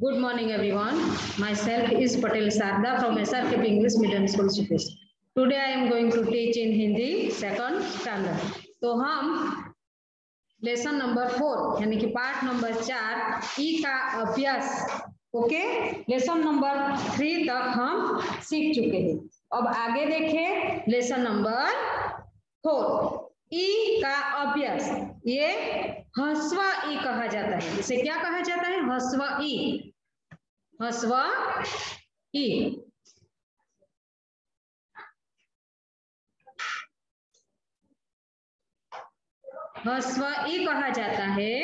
Good morning, everyone. Myself is Patel Sarda from SRKP English Medium School, Supesh. Today I am going to teach in Hindi second standard. तो हम lesson number 4 यानी कि पाठ number 4 ई का अभ्यास okay lesson number 3 तक हम सीख चुके हैं। अब आगे देखें लेसन नंबर 4 ई का अभ्यास। ये ह्रस्व ई कहा जाता है। इसे क्या कहा जाता है? ह्रस्व ई। ह्रस्व ई ह्रस्व ई कहा जाता है।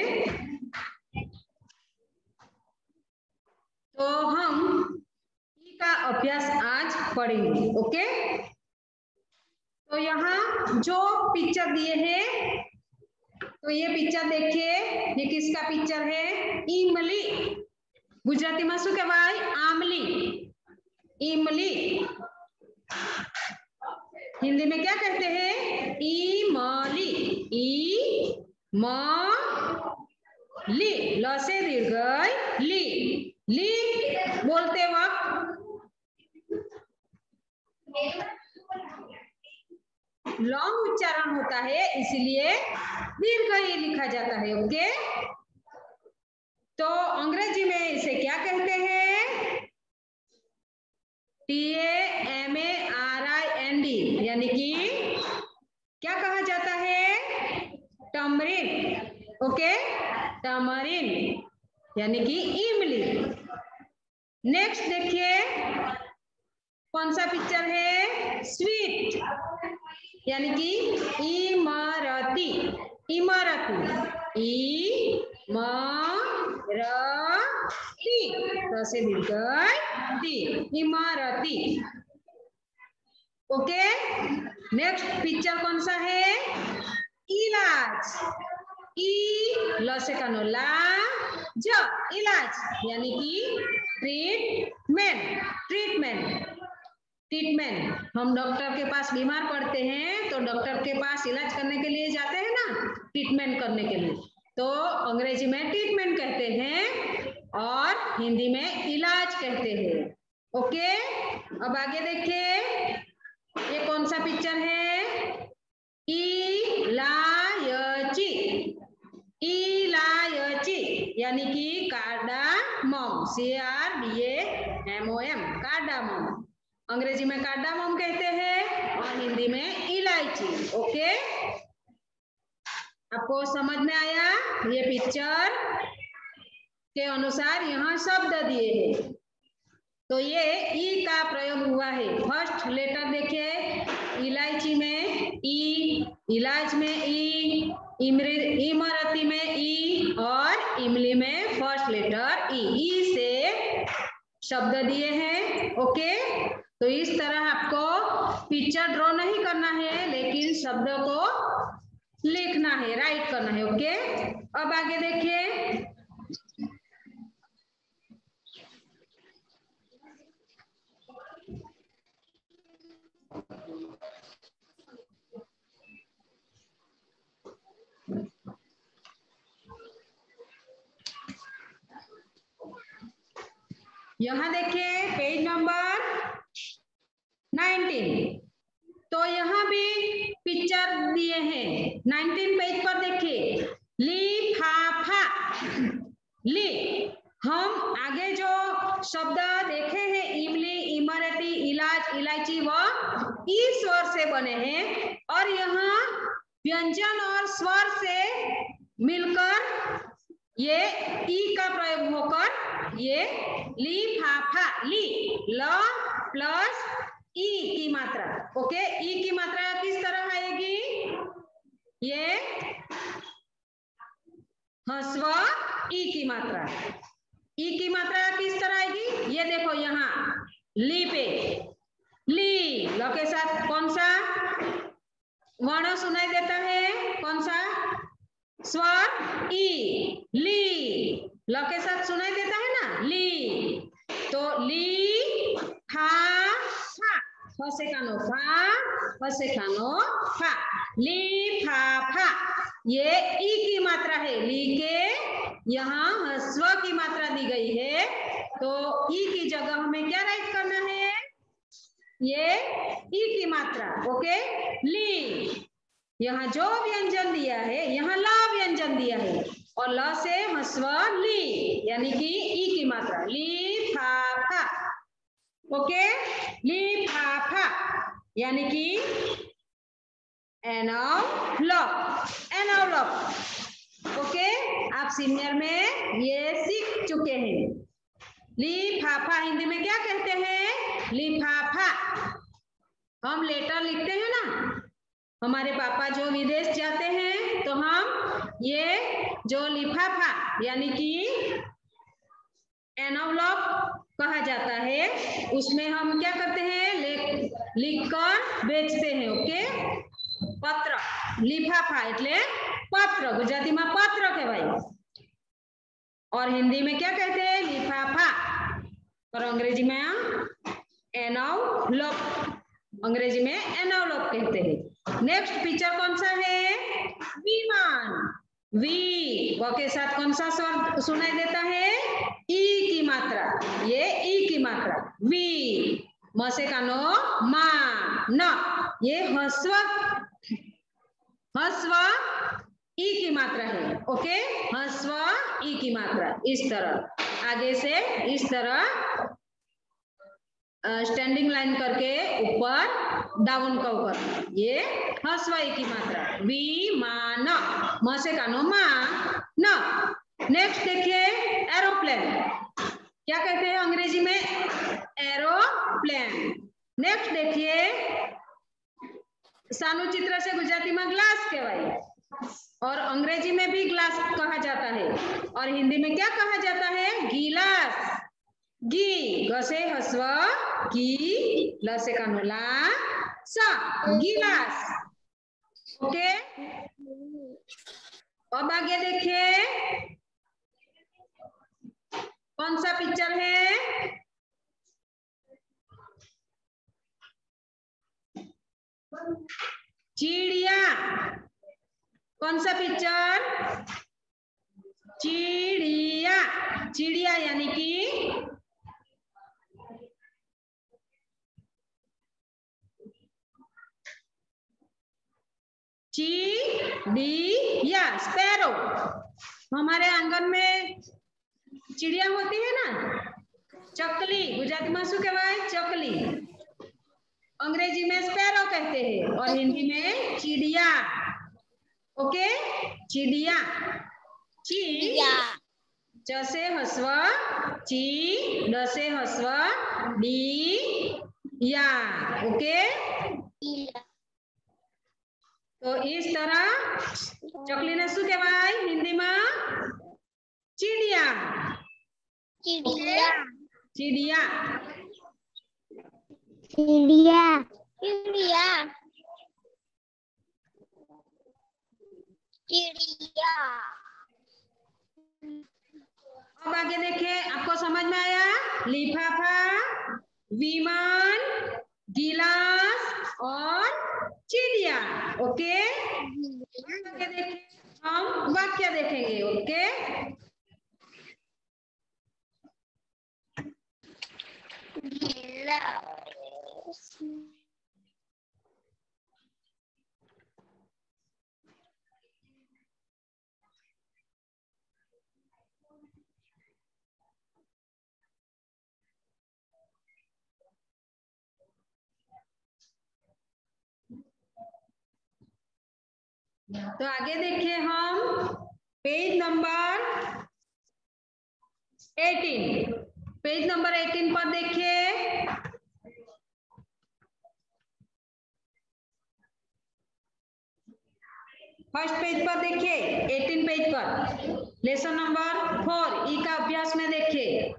तो हम ई का अभ्यास आज पढ़ेंगे। ओके, तो यहाँ जो पिक्चर दिए हैं, तो ये पिक्चर देखिए, ये किसका पिक्चर है? इमली। गुजराती में शू कहवाय? आमली। इमली। हिंदी में क्या कहते हैं? इमली। इमली। ल से दीर्घ ली। ली बोलते वक्त लॉन्ग उच्चारण होता है, इसलिए दीर्घ ही लिखा जाता है। ओके, तो अंग्रेजी में इसे क्या कहते हैं? TAMARIND, यानी कि क्या कहा जाता है? टमरिन। ओके, टमरिन यानी कि इमली। नेक्स्ट देखिए, कौन सा पिक्चर है? स्वीट, यानी कि इमरती। इमरती। इमरती तो से दीर्घ ती। इमरती। ओके, नेक्स्ट पिक्चर कौन सा है? इलाज। ई ल से कानो ला ज, इलाज यानी कि ट्रीटमेंट। ट्रीटमेंट। ट्रीटमेंट। हम डॉक्टर के पास बीमार पड़ते हैं तो डॉक्टर के पास इलाज करने के लिए जाते हैं ना, ट्रीटमेंट करने के लिए। तो अंग्रेजी में ट्रीटमेंट कहते हैं और हिंदी में इलाज कहते हैं। ओके, अब आगे देखिए, ये कौन सा पिक्चर है? इलायची। इलायची यानी कि कार्डामम। CARDAMOM, cardamom. अंग्रेजी में कार्डामम कहते हैं और हिंदी में इलायची। ओके, आपको समझ में आया? ये पिक्चर के अनुसार यहाँ शब्द दिए हैं, तो ये ई का प्रयोग हुआ है। फर्स्ट लेटर देखिए, इलायची में ई, इलाज में ई, इमरती में ई और इमली में फर्स्ट लेटर ई। ई से शब्द दिए हैं। ओके, तो इस तरह आपको पिक्चर ड्रॉ नहीं करना है, लेकिन शब्द को लिखना है, राइट करना है। ओके, अब आगे देखिए, यहाँ देखिए पेज नंबर 19, तो यहाँ भी पिक्चर दिए हैं। 19 पेज पर देखिए, लिफाफा। ली, हम आगे जो शब्द देखे हैं, इमली, इमरती, इलाज, इलायची, वह ई स्वर से बने हैं और यहाँ व्यंजन और स्वर से मिलकर ये ई का प्रयोग होकर ये लिफाफा। ली, ल प्लस ई की मात्रा। ओके, ई की मात्रा किस तरह आएगी? ये ह्रस्व ई की मात्रा। ई की मात्रा किस तरह आएगी? ये देखो यहाँ ली पे, ली ल के साथ कौन सा वर्ण सुनाई देता है? कौन सा स्वर? ई। ली ल के साथ सुनाई देता है ना, ली। तो ली फा फा, फ से कानो फा, फ से कानो फा, ली फा फा। ये ई की मात्रा है। ली के यहाँ ह्रस्व की मात्रा दी गई है तो ई की जगह हमें क्या राइट करना है, ये ई की मात्रा। ओके, ली। यहाँ जो व्यंजन दिया है, यहाँ ला व्यंजन दिया है और ल से ह्रस्व ली, यानी कि ई की मात्रा, ली फा फा। ओके, ली फा फा यानी कि एनवलप, एनवलप। ओके, आप सीनियर में ये सीख चुके हैं। लिफाफा हिंदी में क्या कहते हैं, लिफाफा। हम लेटर लिखते हैं ना, हमारे पापा जो विदेश जाते हैं तो हम ये जो लिफाफा यानी कि एनवलप कहा जाता है, उसमें हम क्या करते हैं, लिख कर बेचते हैं। ओके, पत्र, लिफाफा એટલે पत्र, गुजराती में पत्र कहवाय और हिंदी में क्या कहते हैं, लिफाफा, और अंग्रेजी में एनवलप, अंग्रेजी में एनवलप कहते हैं। नेक्स्ट पिक्चर कौन सा है, विमान। वी व के साथ कौन सा स्वर सुनाई देता है, ई की मात्रा, ये ई की मात्रा, वी। म से कानो मा, न, ये ह्रस्व, ह्रस्व ई की मात्रा है। ओके, ह्रस्व ई की मात्रा, इस तरह आगे से इस तरह स्टैंडिंग लाइन करके ऊपर डाउन का ऊपर, ये ह्रस्व ई की मात्रा, विमान। म से कानो मा, न। नेक्स्ट देखिए, एरोप्लेन, क्या कहते हैं अंग्रेजी में, एरोप्लेन। नेक्स्ट देखिए, सानु चित्र से गुजराती में ग्लास कहवाय और अंग्रेजी में भी ग्लास कहा जाता है और हिंदी में क्या कहा जाता है, गिलास। गी, ग से ह्रस्व की, ल से कानो ला, सा, गिलास। ओके, अब आगे देखिए कौन सा पिक्चर है, चिड़िया। कौन सा पिक्चर, चिड़िया। चिड़िया यानी कि चिड़िया, स्पैरो। हमारे आंगन में चिड़िया होती है ना, चकली, गुजराती में शू कहवाय, चकली। अंग्रेजी में स्पैरो कहते हैं और हिंदी में चिड़िया। ओके, चिड़िया, ची, च से ह्रस्व ची, ड से ह्रस्व डी, या। ओके, तो इस तरह चकली ने शू कहवाय हिंदी में, चिड़िया। चिड़िया, चिड़िया, चिड़िया, चिड़िया, चिड़िया। अब आगे देखिए, आपको समझ में आया, लिफाफा, विमान, गिलास और चिड़िया। ओके, आगे देखिए हम वाक्य देखेंगे। ओके, तो आगे देखिए हम पेज नंबर 18, पेज नंबर 18 पर देखिए, फर्स्ट पेज पर देखिए, 18 पेज पर लेसन नंबर 4 ई का अभ्यास में देखिए।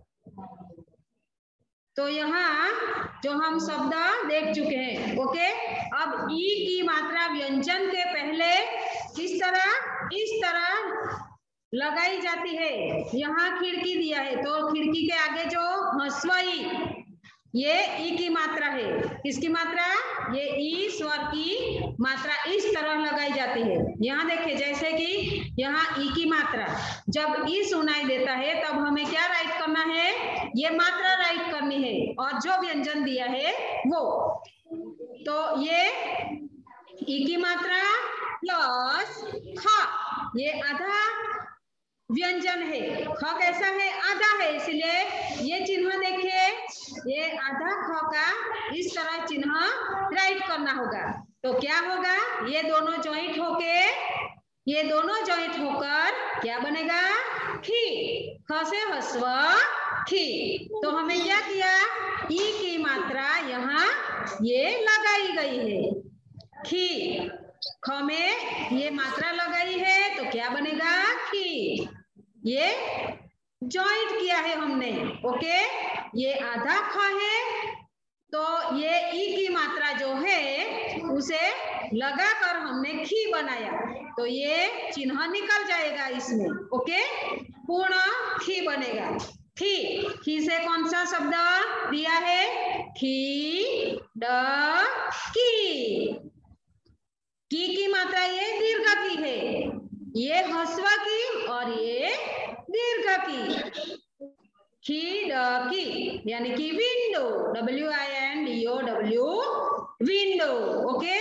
तो यहाँ जो हम शब्द देख चुके हैं। ओके, अब ई की मात्रा व्यंजन के पहले किस तरह, इस तरह लगाई जाती है। यहाँ खिड़की दिया है तो खिड़की के आगे जो ह्रस्व ई ये ई की मात्रा है। किसकी मात्रा? ये ई स्वर की मात्रा इस तरह लगाई जाती है। यहाँ देखिए, जैसे कि यहाँ ई की मात्रा, जब ई सुनाई देता है तब हमें क्या राइट करना है? ये मात्रा राइट करनी है और जो व्यंजन दिया है वो। तो ये ई की मात्रा प्लस ख, ये आधा व्यंजन है। ख कैसा है? आधा है, इसलिए ये चिन्ह देखिए, ये आधा ख का इस तरह चिन्ह राइट करना होगा। तो क्या होगा? ये दोनों जॉइंट होकर क्या बनेगा? खी। ख से ह्रस्व खी। तो हमें क्या किया? ई की मात्रा यहाँ ये लगाई गई है, खी। ख में ये मात्रा लगाई है तो क्या बनेगा? खी। ये जॉइंट किया है हमने, ओके। ये आधा ख है तो ये ई की मात्रा जो है उसे लगाकर हमने खी बनाया, तो ये चिन्ह निकल जाएगा इसमें, ओके। पूर्ण खी बनेगा। खी से कौन सा शब्द दिया है? खी ड की मात्रा ये दीर्घ की है, ये ह्रस्व की और ये दीर्घ की। की यानी कि window, WINDO window, okay.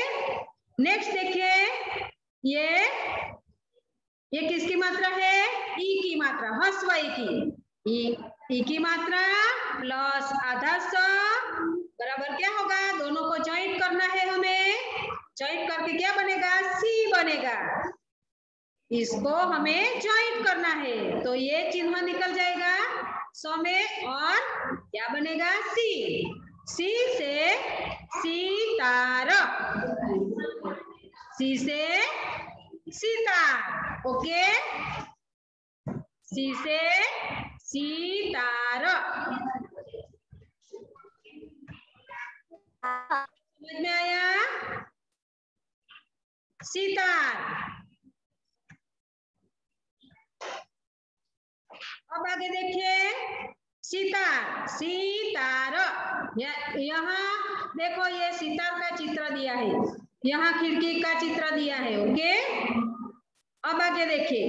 Next देखिए, ये किसकी मात्रा है? ई की मात्रा, ह्रस्व ई की। ई की मात्रा प्लस आधा स बराबर क्या होगा? दोनों को जॉइंट करना है हमें। जॉइंट करके क्या बनेगा? सी बनेगा। इसको हमें जॉइंट करना है तो ये चिन्ह निकल जाएगा सौ में और क्या बनेगा? सी। सी से सितार, सी से सितार, ओके। सी से सितार, समझ में आया? सितार। अब आगे देखिए, सितार। यहाँ देखो, ये सितार का चित्र दिया है, यहाँ खिड़की का चित्र दिया है, ओके। अब आगे देखिए,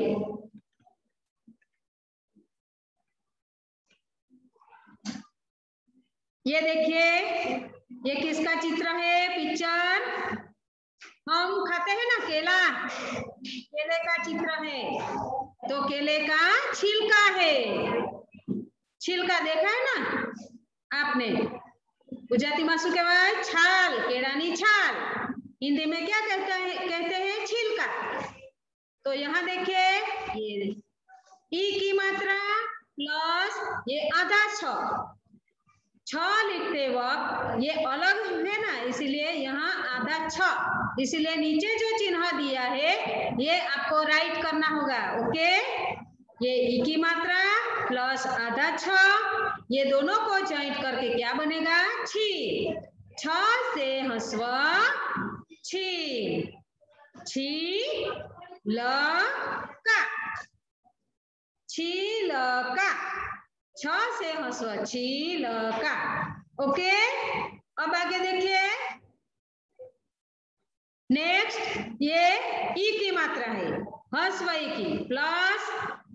ये देखिए, ये किसका चित्र है? पिक्चर हम खाते हैं ना केला, केले का चित्र है। तो केले का छिलका है, छिलका देखा है ना आपने? गुजराती में शू कहवाय? छाल, केळानी छाल। हिंदी में क्या कहते हैं? छिलका। तो यहाँ देखिए, ये ई की मात्रा प्लस ये आधा छ लिखते वक्त ये अलग है ना, इसलिए यहाँ आधा छ, इसलिए नीचे जो चिन्ह दिया है ये आपको राइट करना होगा, ओके। ये ई की मात्रा प्लस आधा छ, ये दोनों को जॉइंट करके क्या बनेगा? छी। छ से ह्रस्व छी, छी ल का, छिलका। छ से ह्रस्व छिलका, ओके। अब आगे देखिए, नेक्स्ट ये ई की मात्रा है, ह्रस्व ई की प्लस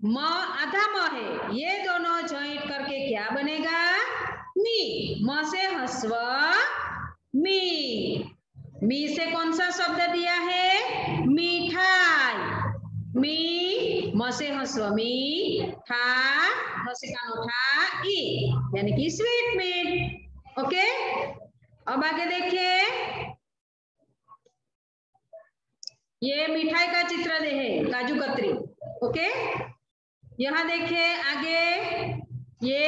म, आधा म है, ये दोनों जॉइंट करके क्या बनेगा? मी। म से ह्रस्व मी। मी से कौन सा शब्द दिया है? मिठाई। मी, म से ह्रस्व मी, ठा, ठा, ई यानी कि स्वीट मीट, ओके। अब आगे देखिए, ये मिठाई का चित्र दे है, काजू कतरी, ओके। यहाँ देखिए आगे, ये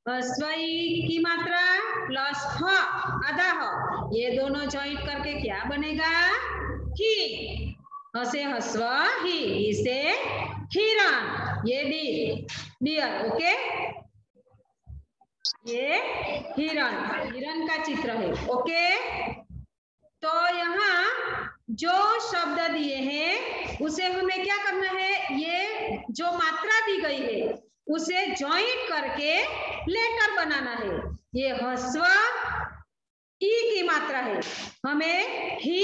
स्वई की मात्रा प्लस ह, आधा ह, ये दोनों जॉइंट करके क्या बनेगा? ही। ह से ह्रस्व ही, इसे हिरण, ये डियर, ओके। ये हिरण का चित्र है, ओके। तो यहाँ जो शब्द दिए हैं उसे हमें क्या करना है? ये जो मात्रा दी गई है उसे ज्वाइंट करके लेटर बनाना है। ये ह्रस्व ई की मात्रा है। हमें ही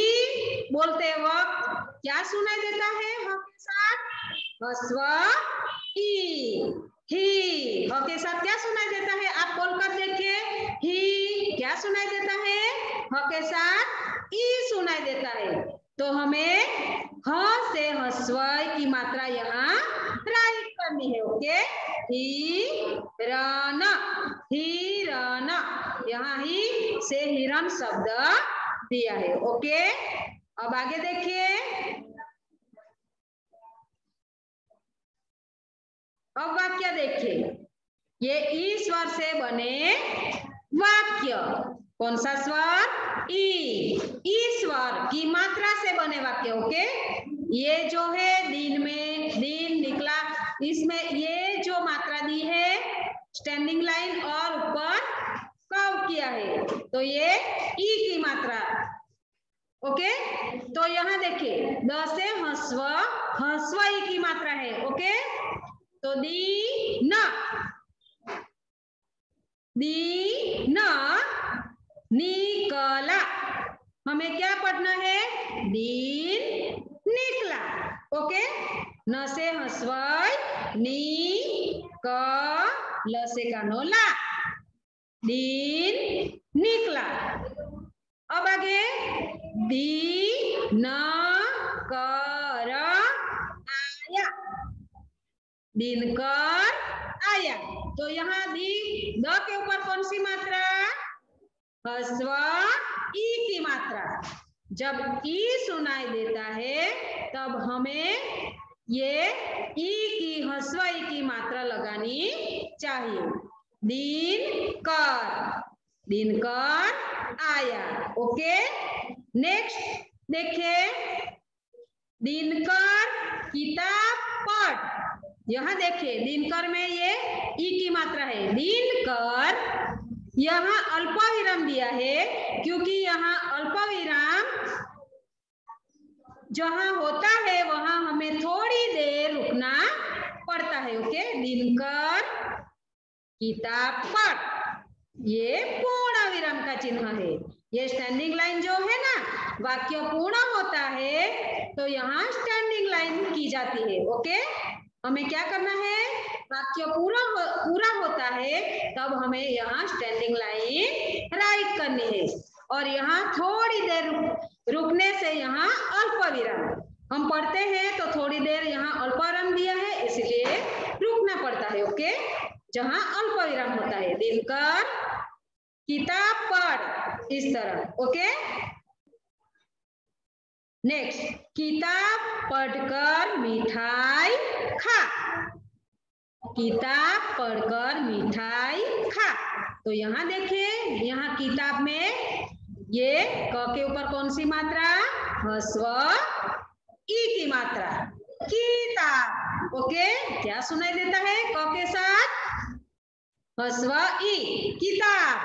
बोलते वक्त क्या सुनाई देता है ह के साथ? ह्रस्व ई, ही। ह के साथ क्या सुनाई देता है? आप बोलकर देखिए, ही क्या सुनाई देता है? ह के साथ ई सुनाई देता है। तो हमें ह से ह्रस्व की मात्रा यहाँ राइट करनी है। ओके, हिरण, हिरण, यहाँ ही से हिरण शब्द दिया है। ओके, अब आगे देखिए, अब वाक्य देखिए, ये ई स्वर से बने वाक्य। कौन सा स्वर? ई स्वर की मात्रा से बने वाक्य। ओके, ये जो है दिन में, दिन निकला, इसमें ये जो मात्रा दी है स्टैंडिंग लाइन और ऊपर कर्व किया है, तो ये ई की मात्रा। ओके, तो यहाँ देखिए, द से ह्रस्व, ह्रस्व ई की मात्रा है। ओके, तो दी न, दी न निकला, हमें क्या पढ़ना है? दिन निकला। ओके, न से ह्रस्व, नी क ल से कानोला, दिन निकला। अब आगे, दी न कर आया, दिनकर आया। तो यहाँ दी द के ऊपर कौन सी मात्रा? ह्रस्व ई की मात्रा। जब ई सुनाई देता है तब हमें ये ई की, ह्रस्व ई की मात्रा लगानी चाहिए। दिनकर, दिनकर आया। ओके, नेक्स्ट देखिए, दिनकर किताब पढ़। यहाँ देखिए, दिनकर में ये ई की मात्रा है। दिनकर, यहाँ अल्प विराम दिया है क्योंकि यहाँ अल्प विराम जहाँ होता है वहां हमें थोड़ी देर रुकना पड़ता है। ओके, दिनकर किताब पढ़, ये पूर्ण विराम का चिन्ह है। ये स्टैंडिंग लाइन जो है ना, वाक्य पूर्ण होता है तो यहाँ स्टैंडिंग लाइन की जाती है। ओके, हमें क्या करना है? वाक्य पूरा होता है तब हमें यहाँ स्टैंडिंग लाइन राइट करनी है। और यहाँ थोड़ी देर रुकने से यहाँ अल्प विराम, हम पढ़ते हैं तो थोड़ी देर यहाँ अल्प विराम दिया है इसलिए रुकना पड़ता है। ओके, जहाँ अल्प विराम होता है। दिनकर किताब पढ़, इस तरह। ओके, नेक्स्ट, किताब पढ़कर मिठाई खा, किताब पढ़कर मिठाई खा। तो यहाँ देखिए, यहाँ किताब में ये क के ऊपर कौन सी मात्रा? ह्रस्व ई की मात्रा, किताब। ओके, क्या सुनाई देता है क के साथ? ह्रस्व ई, किताब।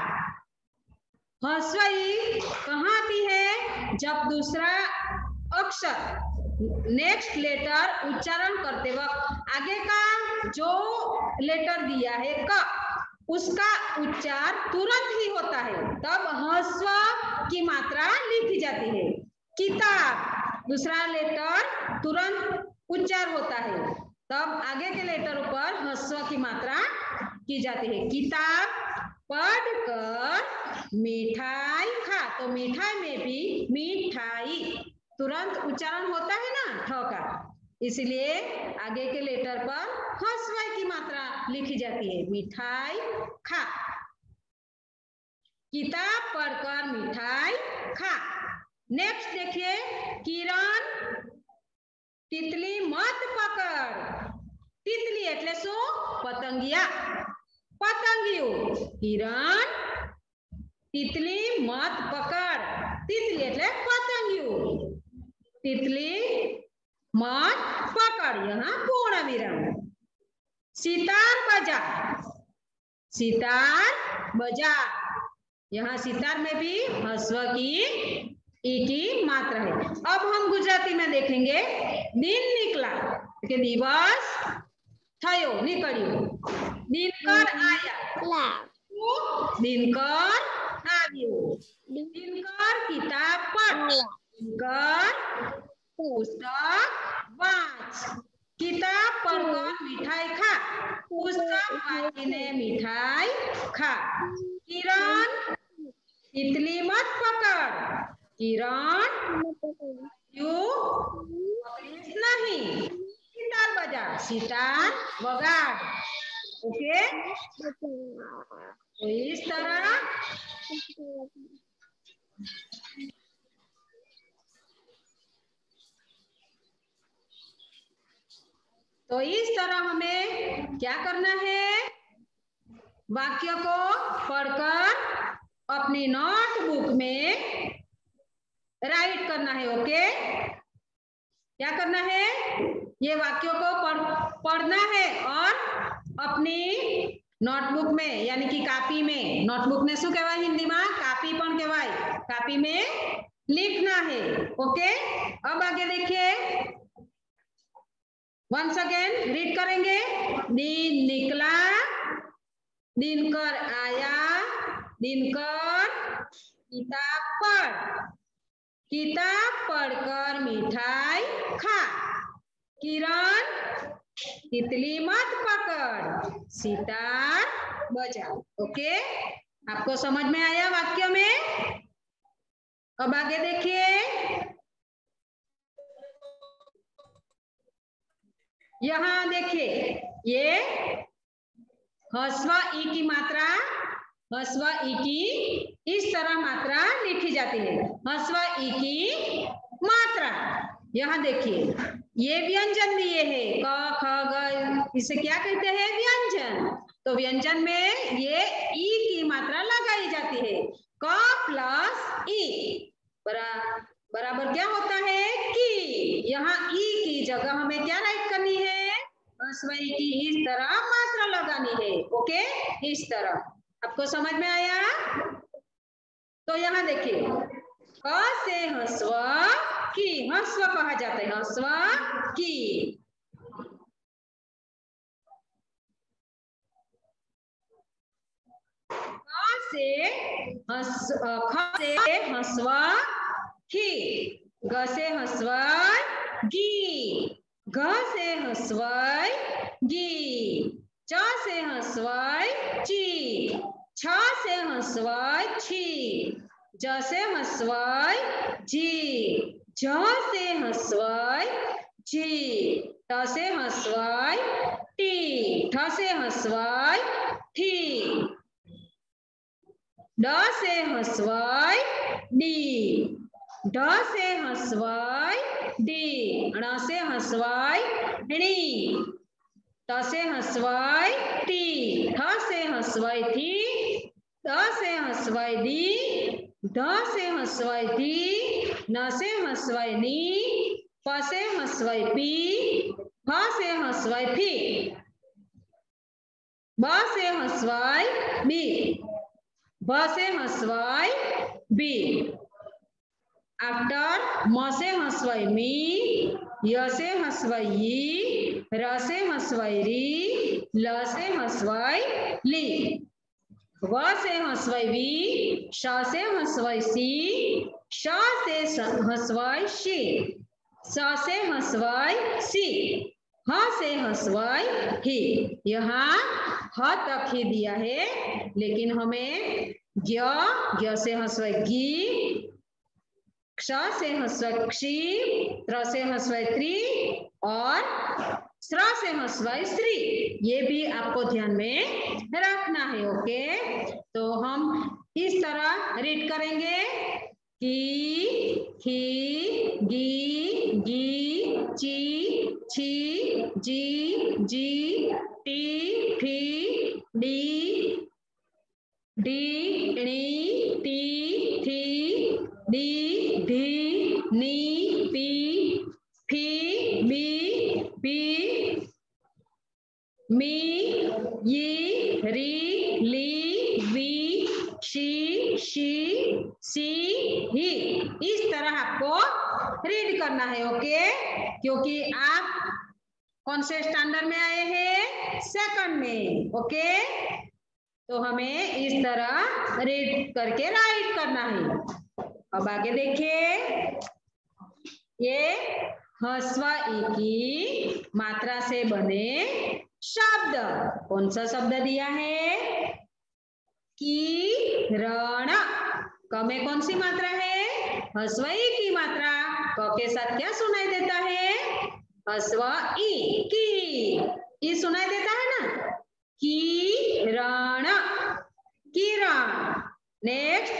ह्रस्व ई कहाँ आती है? जब दूसरा अक्षर, नेक्स्ट लेटर उच्चारण करते वक्त आगे का जो लेटर दिया है क, उसका उच्चार तुरंत ही होता है, तब ह्रस्व की मात्रा लिखी जाती है। किताब, दूसरा लेटर तुरंत उच्चार होता है, तब आगे के लेटर पर ह्रस्व की मात्रा की जाती है। किताब पढ़कर मिठाई खा, तो मिठाई में भी मिठाई तुरंत उच्चारण होता है ना ठ का, इसलिए आगे के लेटर पर ह्रस्व की मात्रा लिखी जाती है। मिठाई खा, किताब पढ़कर मिठाई खा। नेक्स्ट देखिए, किरण तितली मत पकड़, तितली એટલે શું? પતંગિયા, પતંગિયું। કિરણ तितली मत पकड़, तितली એટલે પતંગિયું, तितली मत पकड़, यहाँ पूर्ण विराम। सितार बजा, सितार बजा, यहाँ सितार में भी ह्रस्व की ई की मात्रा है। अब हम गुजराती में देखेंगे, दिन निकला કે દિવસ थयो નીકળ્યો દિનકર આયા દિનકર આવ્યો દિનકર કિતાબ પઢ દિનકર પુસ્તક વાંચ કિતાબ પઢકર મીઠાઈ ખા પુસ્તક વાંચીને મીઠાઈ ખા કિરણ तितली मत पकड़ किरण यू नहीं सितार बजा सितार वगाड़ ओके तो इस तरह हमें क्या करना है वाक्य को पढ़कर अपनी नोटबुक में राइट करना है ओके क्या करना है ये वाक्यों को पढ़ना है और अपनी नोटबुक में यानी कि कापी में नोटबुक ने शू कहवाय हिंदी में कापी पण कहवाय कापी में लिखना है ओके अब आगे देखिए वंस अगेन रीड करेंगे दिन निकला दिनकर आया दिनकर किताब पढ़कर मिठाई खा किरण तितली मत पकड़ सितार बजा ओके आपको समझ में आया वाक्य में अब आगे देखिए यहाँ देखिए ये ह्रस्व ई की मात्रा ह्रस्व ई की इस तरह मात्रा लिखी जाती है ह्रस्व ई की मात्रा यहाँ देखिए ये व्यंजन दिए है क ख ग इसे क्या कहते हैं व्यंजन तो व्यंजन में ये ई की मात्रा लगाई जाती है क प्लस ई बराबर क्या होता है की यहाँ ई की जगह हमें क्या राइट करनी है ह्रस्व ई की इस तरह मात्रा लगानी है ओके इस तरह आपको समझ में आया तो यहाँ देखिए क से ह्रस्व की ह्रस्व कहा जाता है ह्रस्व की ख से ह्रस्व की ग से ह्रस्व गी घ से ह्रस्व गी च से ह्रस्व ची छ से ह्रस्व छी ज से ह्रस्व जी झ से ह्रस्व जी ट से ह्रस्व टी ठ से ह्रस्व ठी ड से ह्रस्व डी ढ से ह्रस्व डी ण से ह्रस्व णी त से ह्रस्व टी ठ से ह्रस्व थी द से ह्रस्व दी ध से ह्रस्व धी न से ह्रस्व नी प से ह्रस्व पी फ से ह्रस्व फी ब से ह्रस्व बी भ से ह्रस्व बी आफ्टर म से ह्रस्व मी य से ह्रस्व ई र से ह्रस्व री ल से ह्रस्व ली व से ह्रस्व वी श से ह्रस्व सी श से ह्रस्व शी स से ह्रस्व सी ह से ह्रस्व ही यहाँ ह तक ही दिया है लेकिन हमें ज्ञ से ह्रस्व गी क्ष से ह्रस्व क्षी त्र से ह्रस्व त्री और स्र से ह्रस्व स्त्री ये भी आपको ध्यान में रखना है ओके तो हम इस तरह रीड करेंगे की खी गी गी ची छी जी G T fee D D णी टी थी डी धी नी पी फी बी बी मी यी री ली वी शी शी सी ही इस तरह आपको रीड करना है ओके क्योंकि आप कौन से स्टैंडर्ड में आए हैं सेकंड में। ओके, तो हमें इस तरह रीड करके राइट करना है। अब आगे देखिए, ये ह्रस्व ई की मात्रा से बने शब्द। कौन सा शब्द दिया है? किरण। क में कौन सी मात्रा है? ह्रस्व ई की मात्रा। क के साथ क्या सुनाई देता है? ह्रस्व ई की। ई सुनाई देता है ना? किरण, किरण। नेक्स्ट,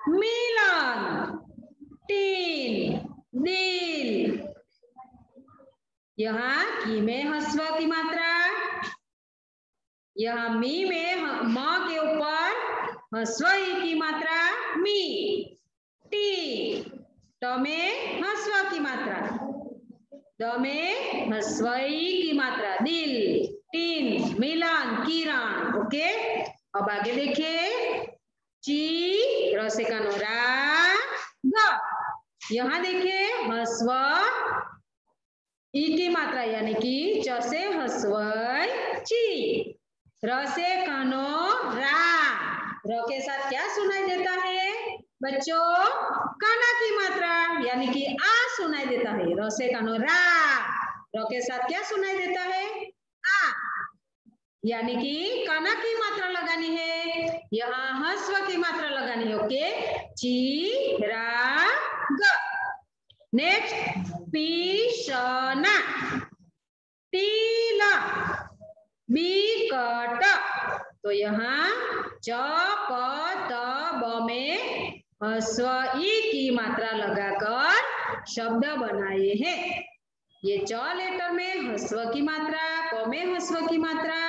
मिलन, टीन, दिल। यहाँ की में ह्रस्व की मात्रा, यहाँ मी में म के ऊपर ह्रस्व ई की मात्रा मी। टी, ट में ह्रस्व की मात्रा, द में ह्रस्व ई की मात्रा दिल, टीन, मिलन, किरण। ओके, अब आगे देखिए, ची र से कानो रा ग। यहाँ देखिए ह्रस्व ई की मात्रा यानी कि च से ह्रस्व ची, र से कानो रा। र के साथ क्या सुनाई देता है बच्चों? काना की मात्रा यानी कि आ सुनाई देता है। र से कानो रा, र के साथ क्या सुनाई देता है? आ, यानी कि काना की मात्रा लगानी है, यहाँ ह्रस्व की मात्रा लगानी है। ओके, ची रा ग। नेक्स्ट, पीशना, टीला, बिकट। तो यहाँ च प त ब में ह्रस्व ई की मात्रा लगाकर शब्द बनाए हैं। ये च लेटर में ह्रस्व की मात्रा, प में ह्रस्व की मात्रा,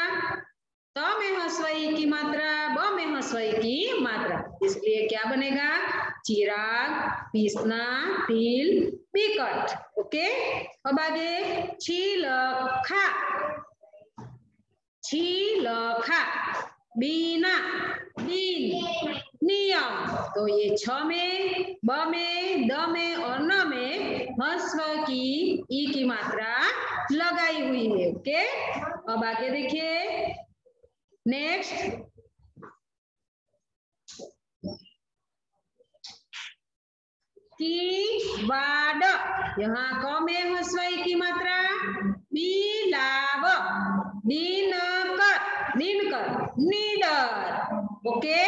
त में ह्रस्व ई की मात्रा, ब में ह्रस्व ई की मात्रा। इसलिए क्या बनेगा? चिराग, पीसना, तिल, बिकट। ओके, अब आगे, छिलखा, छिलखा, बीना, दिन, नियम। तो ये छ में, ब में, द में और न में ह्रस्व की ई की मात्रा लगाई हुई है। ओके, अब आगे देखिए, नेक्स्ट, किवाड़। यहाँ क में ह्रस्व ई की मात्रा, बिलाव, दिनकर, दिनकर, निडर। ओके,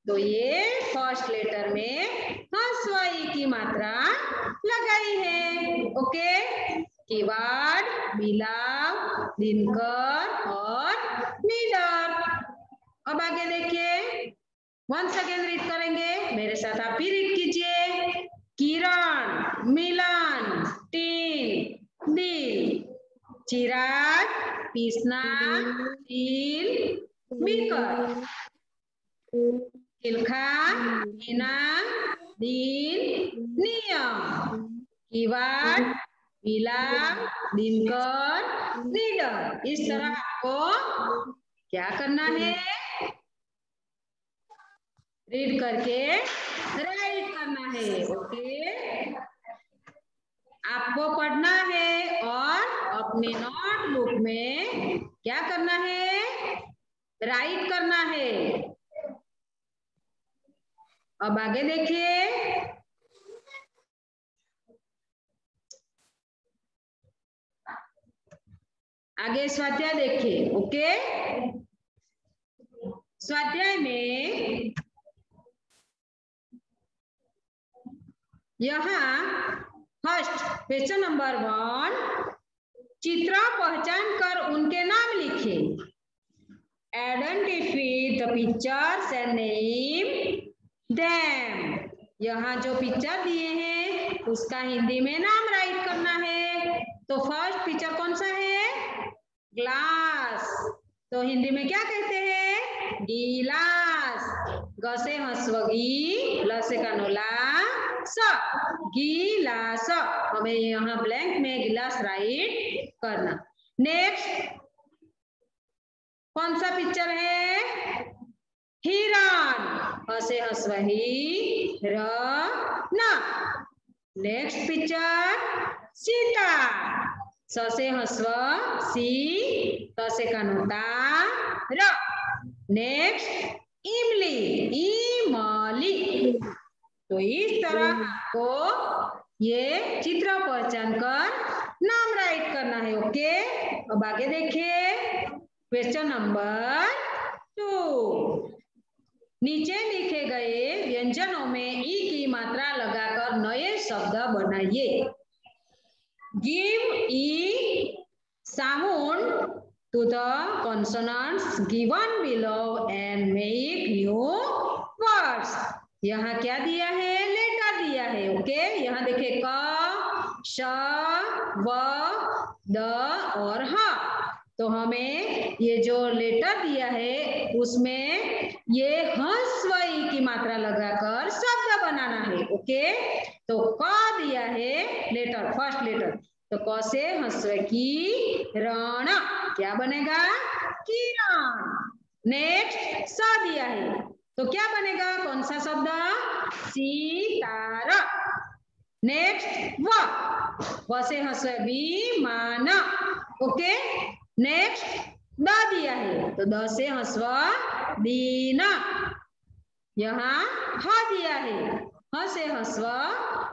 तो ये फर्स्ट लेटर में ह्रस्व ई की मात्रा लगाई है। ओके, किवाड़, बिलाव, दिनकर और निडर। अब आगे देखिए, वंस अगेन रीड करेंगे, मेरे साथ आप भी रीड कीजिए। किरण, मिलन, टीन, दिल, चिराग, पीसना, तिल, बिकर, छिलका, बीना, दिल, नियम, किवाड़, बिलाव, दिनकर, निडर। इस तरह आपको क्या करना है? रीड करके राइट करना है। ओके, आपको पढ़ना है और अपने नोटबुक में क्या करना है? राइट करना है। अब आगे देखिए, आगे स्वाध्याय देखिए। ओके, स्वाध्याय में यहाँ फर्स्ट क्वेश्चन नंबर 1, चित्र पहचान कर उनके नाम लिखे। Identify the pictures and name them. यहाँ जो पिक्चर दिए हैं उसका हिंदी में नाम राइट करना है। तो फर्स्ट पिक्चर कौन सा है? ग्लास। तो हिंदी में क्या कहते हैं? गिलास। ग से ह्रस्व गी, ल से कानो ला, स, गिलास। हमें यहाँ ब्लैंक में गिलास राइट करना। नेक्स्ट, कौन सा पिक्चर है? हिरण। ह से ह्रस्व ही, र, न। Next picture, Sita. स से ह्रस्व सी, त से कानो तार। नेक्स्ट इमली, इमली। तो इस तरह आपको ये चित्र पहचान कर नाम राइट करना है। ओके, अब आगे देखिए क्वेश्चन नंबर 2। नीचे लिखे गए व्यंजनों में ई की मात्रा लगाकर नए शब्द बनाइए। Give E sound to the consonants given below and make new words। यहाँ क्या दिया है? लेटर दिया है। ओके, यहाँ देखिए क, श, व, द और ह। तो हमें ये जो लेटर दिया है उसमें ये ह्रस्व ई की मात्रा लगाकर शब्द बनाना है। ओके, तो क दिया है लेटर, फर्स्ट लेटर, तो क से ह्रस्व की रण, क्या बनेगा? किरण। नेक्स्ट स दिया है तो क्या बनेगा? कौन सा शब्द? सितारा। नेक्स्ट व से ह्रस्व विमान। ओके, नेक्स्ट द दिया है तो द से ह्रस्व दीन। यहाँ ह दिया है, ह से ह्रस्व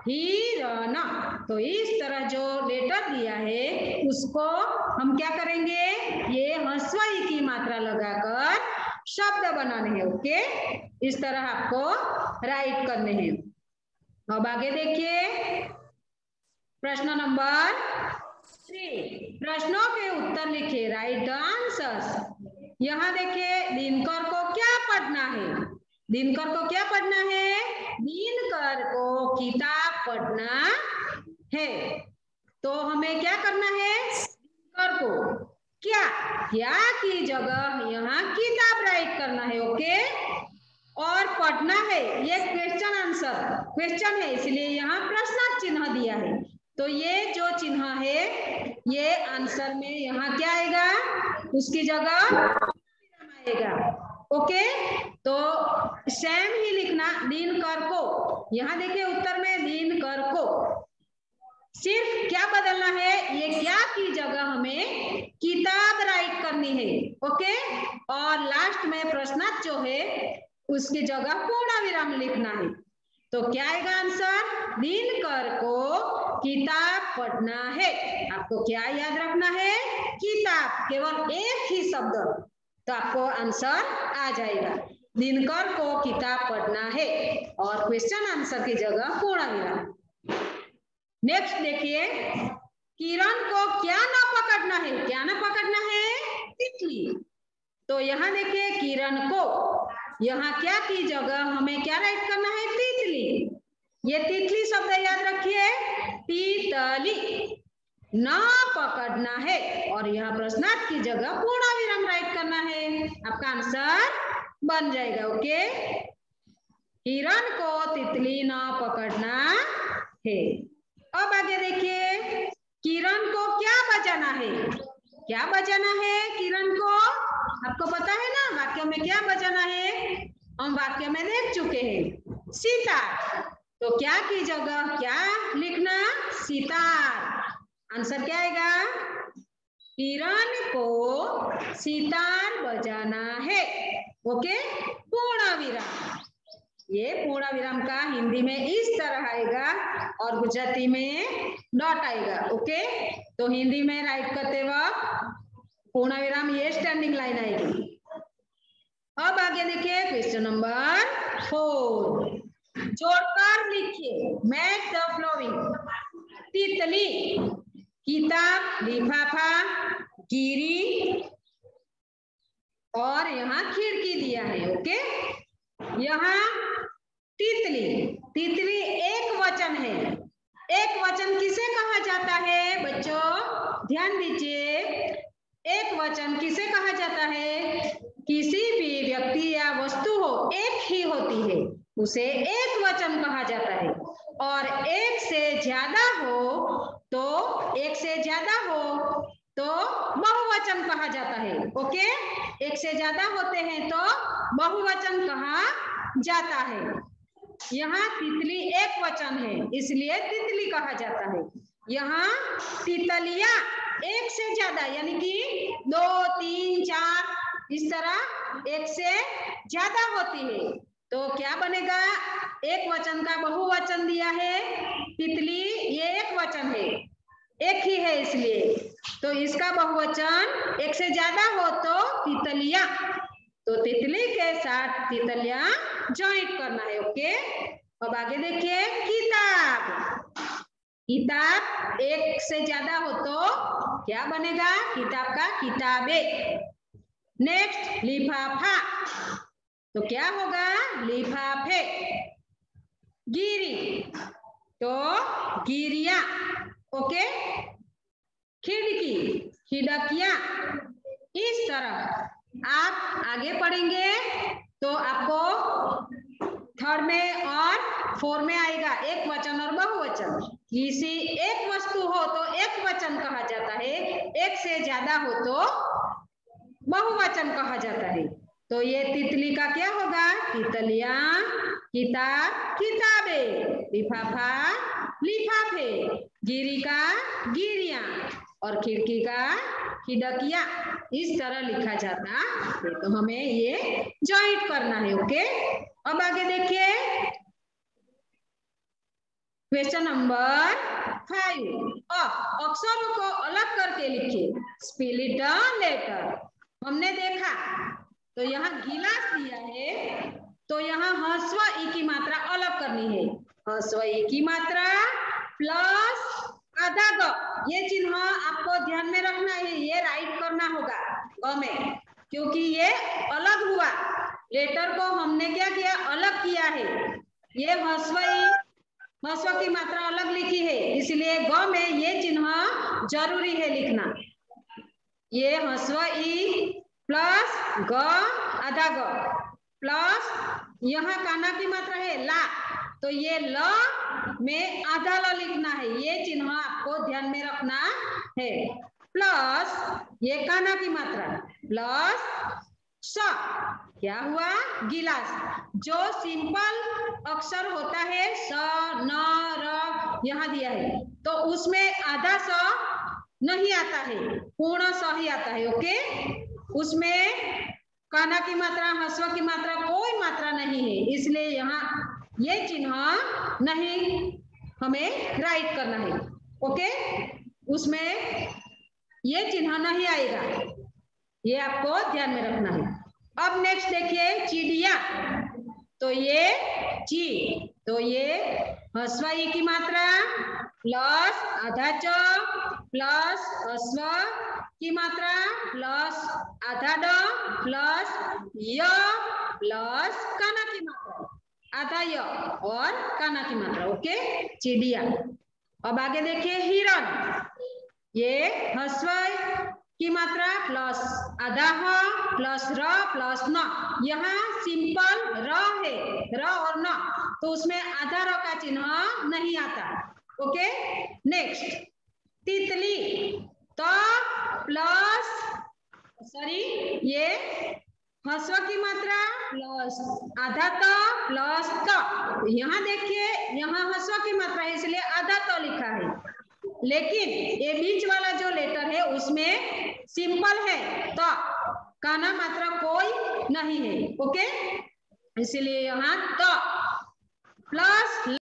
हिरण। तो इस तरह जो लेटर दिया है उसको हम क्या करेंगे? ये ह्रस्व ई की मात्रा लगाकर शब्द बनाने हैं। ओके, इस तरह आपको राइट करने हैं। अब आगे देखिए प्रश्न नंबर 3। प्रश्नों के उत्तर लिखे, राइट द आंसर्स। यहाँ देखिए दिनकर को क्या पढ़ना है? दिनकर को क्या पढ़ना है? दिनकर को किताब पढ़ना है। तो हमें क्या करना है? दिनकर को क्या की जगह यहाँ किताब राइट करना है। ओके, और पढ़ना है, ये क्वेश्चन आंसर क्वेश्चन है इसलिए यहाँ प्रश्नार्थ चिन्ह दिया है। तो ये जो चिन्ह है ये आंसर में यहाँ क्या आएगा? उसकी जगह आएगा। ओके, तो सेम ही लिखना दिनकर को। यहाँ देखिए उत्तर में दिनकर को, सिर्फ क्या बदलना है? ये क्या की जगह हमें किताब राइट करनी है। ओके, और लास्ट में प्रश्नार्थ जो है उसकी जगह पूर्ण विराम लिखना है। तो क्या आएगा आंसर? दिनकर को किताब पढ़ना है। आपको क्या याद रखना है? किताब, केवल एक ही शब्द, तो आपको आंसर आ जाएगा। दिनकर को किताब पढ़ना है और क्वेश्चन आंसर की जगह पूर्ण विराम। नेक्स्ट देखिए, किरण को क्या न पकड़ना है? क्या न पकड़ना है? तितली। तो यहाँ देखिए किरण को, यहाँ क्या की जगह हमें क्या राइट करना है? तितली। ये तितली शब्द याद रखिए, तितली। न पकड़ना है और यहाँ प्रश्नार्थ की जगह पूर्ण विराम राइट करना है। आपका आंसर बन जाएगा। ओके, किरण को तितली न पकड़ना है। अब आगे देखिए, किरण को क्या बजाना है? क्या बजाना है किरण को? आपको पता है ना वाक्य में क्या बजाना है? हम वाक्य में देख चुके हैं, सितार। तो क्या की जगह क्या लिखना? सितार। आंसर क्या आएगा? किरण को सितार बजाना है। ओके, पूर्ण विराम। ये पूर्ण विराम का हिंदी में इस तरह आएगा और गुजराती में डॉट आएगा। ओके, तो हिंदी में राइट करते वक्त पूर्ण विराम ये स्टैंडिंग लाइन आएगी। अब आगे देखिए क्वेश्चन नंबर 4, जोड़कर लिखिए, मैच द फ्लोइंग। तितली, किताब, लिफाफा, गिरी और यहाँ खिड़की दिया है। ओके, यहाँ तितली, तितली एक वचन है। एक वचन किसे कहा जाता है बच्चों? ध्यान दीजिए, एक वचन किसे कहा जाता है? किसी भी व्यक्ति या वस्तु हो, एक ही होती है, उसे एक वचन कहा जाता है। और एक से ज्यादा हो तो बहुवचन कहा जाता है। ओके, एक से ज्यादा होते हैं तो बहुवचन कहा जाता है। यहाँ तितली एक वचन है इसलिए तितली कहा जाता है। यहाँ तितलियां एक से ज्यादा यानी कि 2 3 4 इस तरह एक से ज्यादा होती है तो क्या बनेगा? एक वचन का बहुवचन दिया है तितली, ये एक वचन है, एक ही है इसलिए, तो इसका बहुवचन एक से ज्यादा हो तो तितलियां, तो तितली के साथ तितलियां ज्वाइन करना है। ओके, अब आगे देखिए किताब। किताब एक से ज्यादा हो तो क्या बनेगा? किताब का किताबें। नेक्स्ट लिफाफा, तो क्या होगा? लिफाफे। गिरी तो गिरिया। ओके, खिड़की खिड़कियां। इस तरह आप आगे पढ़ेंगे तो आपको थर्ड में और फोर में आएगा एक वचन और बहुवचन। किसी एक वस्तु हो तो एक वचन कहा जाता है, एक से ज्यादा हो तो बहुवचन कहा जाता है। तो ये तितली का क्या होगा? तितलियां, किताब किताबें, लिफाफा लिफाफे, गिरी का गिरियां और खिड़की का खिड़कियां। इस तरह लिखा जाता है तो हमें ये ज्वाइन करना है। ओके, अब आगे देखिए क्वेश्चन नंबर 5। अक्षरों को अलग करके लिखिए। Split letter. हमने देखा तो यहाँ गिलास दिया है तो यहाँ ह्रस्व ई की मात्रा अलग करनी है। ह्रस्व ई की मात्रा प्लस आधा ग, ये चिन्ह आपको ध्यान में रखना है, ये राइट करना होगा ग में, क्योंकि ये अलग हुआ। लेटर को हमने क्या किया? अलग किया है। ये ह्रस्व की मात्रा अलग लिखी है, इसलिए ग में ये चिन्ह जरूरी है लिखना। ये ह्रस्व ई प्लस ग आधा ग प्लस यहाँ काना की मात्रा है ला, तो ये ल में आधा ल लिखना है, ये चिन्ह आपको ध्यान में रखना है। प्लस ये काना की मात्रा प्लस स, क्या हुआ? गिलास। जो सिंपल अक्षर होता है स न र यहाँ दिया है तो उसमें आधा स नहीं आता है, पूर्ण स ही आता है। ओके, उसमें काना की मात्रा ह्रस्व की मात्रा कोई मात्रा नहीं है, इसलिए यहाँ ये चिन्ह नहीं हमें राइट करना है। ओके, उसमें ये चिन्ह नहीं आएगा, ये आपको ध्यान में रखना है। अब नेक्स्ट देखिए चिड़िया। तो ये ची, तो ये ह्रस्व ई की मात्रा प्लस आधा च प्लस ह्रस्व की मात्रा प्लस आधा ड प्लस य प्लस काना की मात्रा आधा य और काना की मात्रा। ओके, चिड़िया। अब आगे देखिए हिरण। ये ह्रस्व की मात्रा प्लस आधा ह प्लस र प्लस न, यहाँ सिंपल र है, र और न, तो उसमें आधा र का चिन्ह नहीं आता। ओके, नेक्स्ट तितली। तो प्लस ये ह्रस्व की मात्रा प्लस आधा त प्लस त, यहाँ देखिए यहाँ ह्रस्व की मात्रा है इसलिए आधा त लिखा है, लेकिन ये बीच वाला जो लेटर है उसमें सिंपल है तो काना मात्रा कोई नहीं है। ओके, इसलिए यहाँ तो प्लस